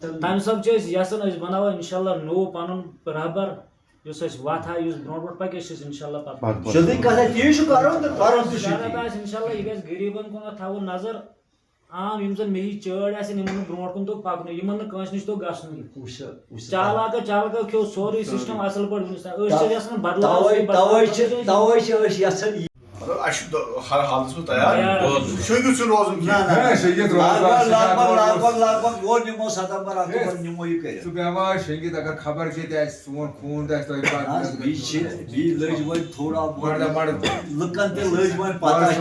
तम सब यसान बनावा इंशाल्लाह नो पन रहबर वत ब्रो पके इंशाल्लाह इंशाल्लाह यह गरीबन कुन थो नजर आम यम जन मे चढ़ ब्रो कुन तो पकन कंस नश तो गसन चालक चालक खो सोरे सिस्टम असल पे बदलाव हर हालत में तैयार शहीद से रोज़ लगभग वो निमो सितंबर अक्टूबर निमो ये करे सुबह शहीद अगर खबर के ते सोन खून ते तो बी लज वन थोड़ा लकन ते लज वन पता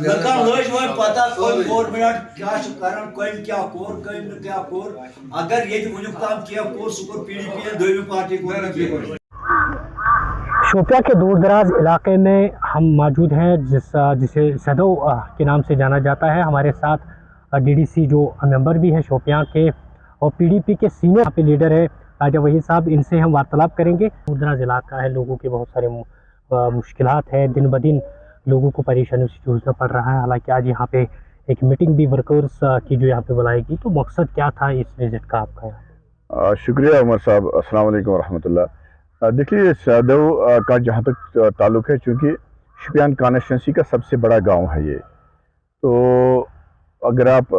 लकन लज वन पता कोई गवर्नमेंट क्या करन कोई क्या कोर अगर ये वनुक ताम क्या कोर सुपर पीडीपी दोनों पार्टी को शोपियां के दूर दराज इलाके में हम मौजूद हैं जिसे सदो के नाम से जाना जाता है। हमारे साथ डीडीसी जो मेंबर भी हैं शोपियां के और पीडीपी के सीनियर पे लीडर है राजा वहीद साहब, इनसे हम वार्तालाप करेंगे। दूर दराज इलाका है, लोगों के बहुत सारे मुश्किलात है, दिन ब दिन लोगों को परेशानियों से जूझना पड़ रहा है। हालांकि आज यहाँ पे एक मीटिंग भी वर्कर्स की जो यहाँ पे बुलाएगी, तो मकसद क्या था इस विजिट का आपका? शुक्रिया उमर साहब, अस्सलाम वालेकुम रहमतुल्लाह। देखिए सदो का जहाँ तक ताल्लुक़ है, चूँकि शोपियान कॉन्स्टिट्यूंसी का सबसे बड़ा गांव है ये, तो अगर आप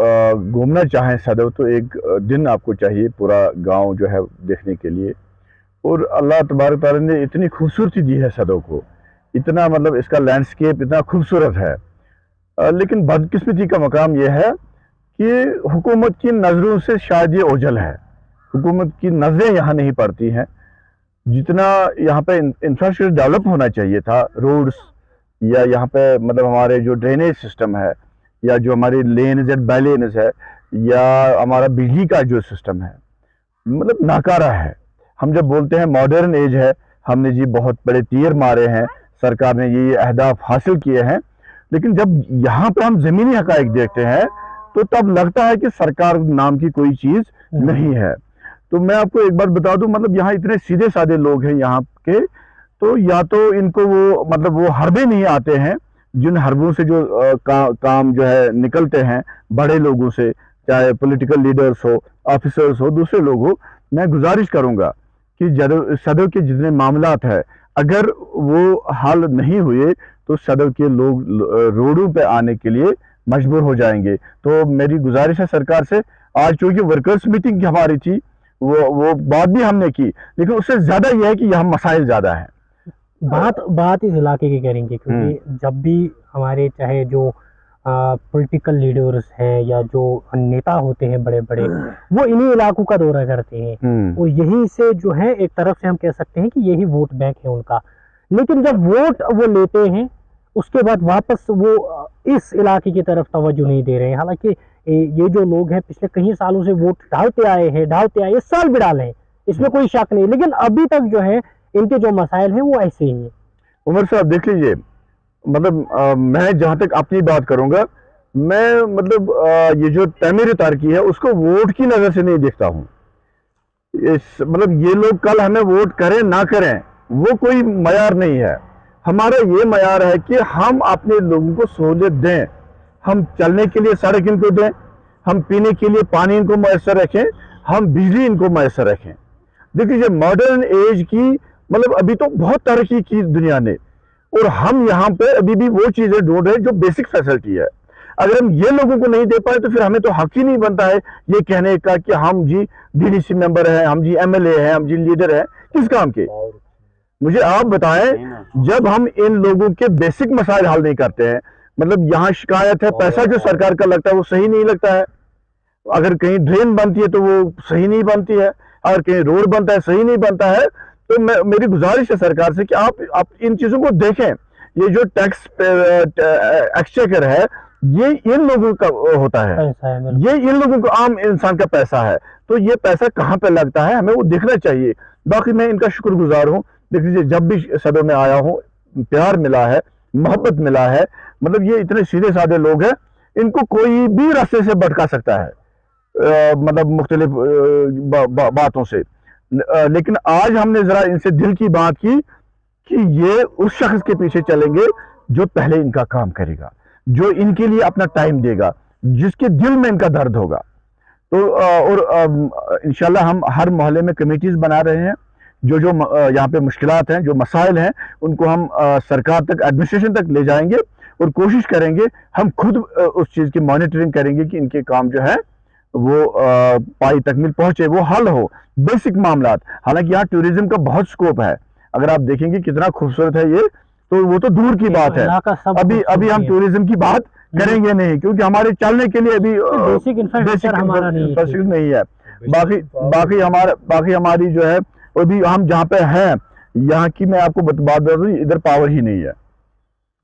घूमना चाहें सदो तो एक दिन आपको चाहिए पूरा गांव जो है देखने के लिए। और अल्लाह तबारक तआला ने इतनी खूबसूरती दी है सदो को, इतना मतलब इसका लैंडस्केप इतना खूबसूरत है। लेकिन बदकिस्मती का मकाम यह है कि हुकूमत की नज़रों से शायद ये ओझल है, हुकूमत की नज़रें यहाँ नहीं पड़ती हैं। जितना यहाँ पे इंफ्रास्ट्रक्चर डेवलप होना चाहिए था, रोड्स या यहाँ पे मतलब हमारे जो ड्रेनेज सिस्टम है या जो हमारी लेन्स एंड बैलेन्स है या हमारा बिजली का जो सिस्टम है, मतलब नाकारा है। हम जब बोलते हैं मॉडर्न एज है, हमने जी बहुत बड़े तीर मारे हैं, सरकार ने ये अहदाफ हासिल किए हैं, लेकिन जब यहाँ पे हम ज़मीनी हक़ाइक़ देखते हैं तो तब लगता है कि सरकार नाम की कोई चीज़ नहीं है। तो मैं आपको एक बात बता दूं, मतलब यहाँ इतने सीधे साधे लोग हैं यहाँ के, तो या तो इनको वो मतलब वो हरबे नहीं आते हैं, जिन हरबों से जो काम जो है निकलते हैं बड़े लोगों से, चाहे पॉलिटिकल लीडर्स हो, ऑफिसर्स हो, दूसरे लोग हो। मैं गुजारिश करूँगा कि सदर के जितने मामलात है, अगर वो हल नहीं हुए तो सदर के लोग रोडों पे आने के लिए मजबूर हो जाएंगे। तो मेरी गुजारिश है सरकार से, आज चूँकि वर्कर्स मीटिंग हमारी थी, वो बात भी हमने की, लेकिन उससे ज्यादा यह है कि यहाँ मसाइल ज्यादा हैं। बात इस इलाके की करेंगे, क्योंकि जब भी हमारे चाहे जो पॉलिटिकल लीडर्स हैं या जो नेता होते हैं बड़े बड़े, वो इन्हीं इलाकों का दौरा करते हैं और यहीं से जो है एक तरफ से हम कह सकते हैं कि यही वोट बैंक है उनका। लेकिन जब वोट वो लेते हैं उसके बाद वापस वो इस इलाके की तरफ तवज्जो नहीं दे रहे हैं। हालांकि ये जो लोग हैं पिछले कई सालों से वोट डालते आए, इस साल भी डाले हैं, इसमें कोई शक नहीं, लेकिन अभी तक जो है इनके जो मसाइल हैं वो ऐसे ही हैं। उमर साहब देख लीजिए, मतलब मैं जहाँ तक अपनी बात करूँगा, मैं मतलब ये जो तमीर तारकी है उसको वोट की नज़र से नहीं देखता हूँ। मतलब ये लोग कल हमें वोट करें ना करें वो कोई मयार नहीं है। हमारा ये मयार है कि हम अपने लोगों को सहूलियत दें, हम चलने के लिए सड़क इनको दें, हम पीने के लिए पानी इनको मैसर रखें, हम बिजली इनको मैसर रखें। देखिए मॉडर्न एज की मतलब अभी तो बहुत तरक्की की दुनिया ने, और हम यहाँ पे अभी भी वो चीज़ें ढूंढ रहे हैं जो बेसिक फैसिलिटी है। अगर हम ये लोगों को नहीं दे पाए तो फिर हमें तो हक ही नहीं बनता है ये कहने का कि हम जी डीडीसी मेंबर हैं, हम जी एमएलए हैं, हम जी लीडर हैं, किस काम के। मुझे आप बताएं, जब हम इन लोगों के बेसिक मसाइल हल नहीं करते हैं, मतलब यहाँ शिकायत है पैसा जो सरकार का लगता है वो सही नहीं लगता है, अगर कहीं ड्रेन बनती है तो वो सही नहीं बनती है, अगर कहीं रोड बनता है सही नहीं बनता है, तो मेरी गुजारिश है सरकार से कि आप इन चीज़ों को देखें। ये जो टैक्स एक्सचेकर है ये इन लोगों का होता है, ये इन लोगों को आम इंसान का पैसा है, तो ये पैसा कहाँ पे लगता है हमें वो देखना चाहिए। बाकी मैं इनका शुक्रगुजार हूँ। देख लीजिए जब भी सदर में आया हूँ प्यार मिला है, मोहब्बत मिला है, मतलब ये इतने सीधे साधे लोग हैं, इनको कोई भी रास्ते से भटका सकता है मतलब मुख्तलिफ बातों से। लेकिन आज हमने जरा इनसे दिल की बात की कि ये उस शख्स के पीछे चलेंगे जो पहले इनका काम करेगा, जो इनके लिए अपना टाइम देगा, जिसके दिल में इनका दर्द होगा। तो और इंशाल्लाह हम हर मोहल्ले में कमेटीज़ बना रहे हैं, जो यहाँ पे मुश्किलात हैं, जो मसाइल हैं, उनको हम सरकार तक, एडमिनिस्ट्रेशन तक ले जाएंगे और कोशिश करेंगे, हम खुद उस चीज़ की मॉनिटरिंग करेंगे कि इनके काम जो है वो पाई तकमील पहुँचे, वो हल हो, बेसिक मामलात। हालांकि यहाँ टूरिज्म का बहुत स्कोप है, अगर आप देखेंगे कितना खूबसूरत है ये, तो वो तो दूर की बात है। अभी हम टूरिज्म की बात करेंगे नहीं, क्योंकि हमारे चलने के लिए अभी बेसिक इंफ्रास्ट्रक्चर हमारा नहीं है। बाकी हमारी जो है, अभी हम जहाँ पे हैं, यहाँ की मैं आपको बात बता दूं, इधर पावर ही नहीं है,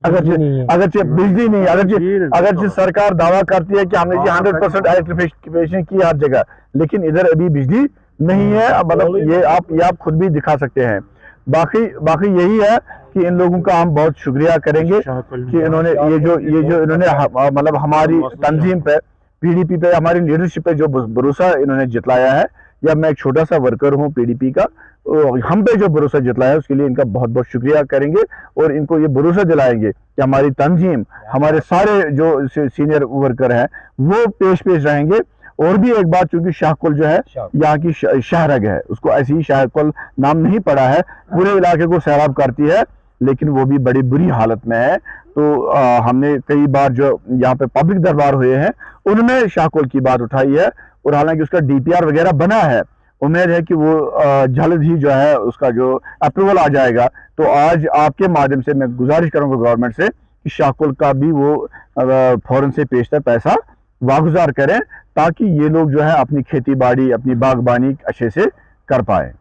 अगरचे बिजली नहीं, अगरचे सरकार दावा करती है कि हमने 100% इलेक्ट्रिफिकेशन की हर जगह, लेकिन इधर अभी बिजली नहीं है। मतलब ये आप खुद भी दिखा सकते हैं। बाकी यही है कि इन लोगों का हम बहुत शुक्रिया करेंगे कि इन्होंने ये जो इन्होंने मतलब हमारी तंजीम पे, पीडीपी पे, हमारी लीडरशिप पे जो भरोसा इन्होंने जितलाया है, या मैं एक छोटा सा वर्कर हूँ पीडीपी का, हम पे जो भरोसा जितलाया है उसके लिए इनका बहुत बहुत शुक्रिया करेंगे, और इनको ये भरोसा दिलाएंगे कि हमारी तंजीम, हमारे सारे जो सीनियर वर्कर हैं वो पेश रहेंगे। और भी एक बात, चूंकि शाहकुल जो है यहाँ की शहरग है, उसको ऐसे ही शाहकुल नाम नहीं पड़ा है, पूरे इलाके को सैराब करती है, लेकिन वो भी बड़ी बुरी हालत में है। तो हमने कई बार जो यहाँ पे पब्लिक दरबार हुए हैं उनमें शाहकुल की बात उठाई है, और हालांकि उसका डीपीआर वगैरह बना है, उम्मीद है कि वो जल्द ही जो है उसका जो अप्रूवल आ जाएगा। तो आज आपके माध्यम से मैं गुजारिश करूंगा गवर्नमेंट से कि शाहकुल का भी वो फौरन से पेशतर पैसा वागुजार करें, ताकि ये लोग जो है अपनी खेती बाड़ी, अपनी बागबानी अच्छे से कर पाए।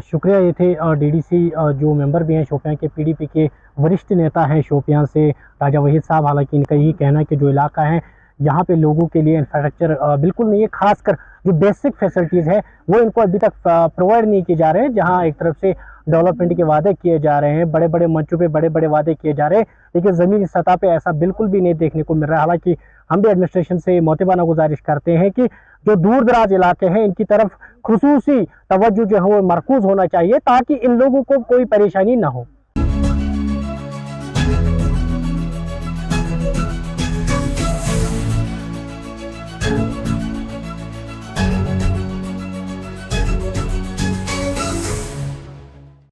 शुक्रिया। ये थे डीडीसी जो मेंबर भी हैं शोपियां के, पीडीपी के वरिष्ठ नेता हैं शोपियां से, राजा वहीद साहब। हालांकि इनका यही कहना है कि जो इलाका है यहाँ पे लोगों के लिए इंफ्रास्ट्रक्चर बिल्कुल नहीं है, खासकर जो बेसिक फैसिलिटीज़ है वो इनको अभी तक प्रोवाइड नहीं किए जा रहे हैं। जहाँ एक तरफ से डेवलपमेंट के वादे किए जा रहे हैं, बड़े बड़े मंचों पे बड़े बड़े वादे किए जा रहे हैं, लेकिन ज़मीनी सतह पे ऐसा बिल्कुल भी नहीं देखने को मिल रहा है। हालांकि हम भी एडमिनिस्ट्रेशन से मोतिबाना गुजारिश करते हैं कि जो दूर दराज इलाके हैं इनकी तरफ खुसूसी तवज्जो जो है वो मरकूज़ होना चाहिए, ताकि इन लोगों को कोई परेशानी ना हो।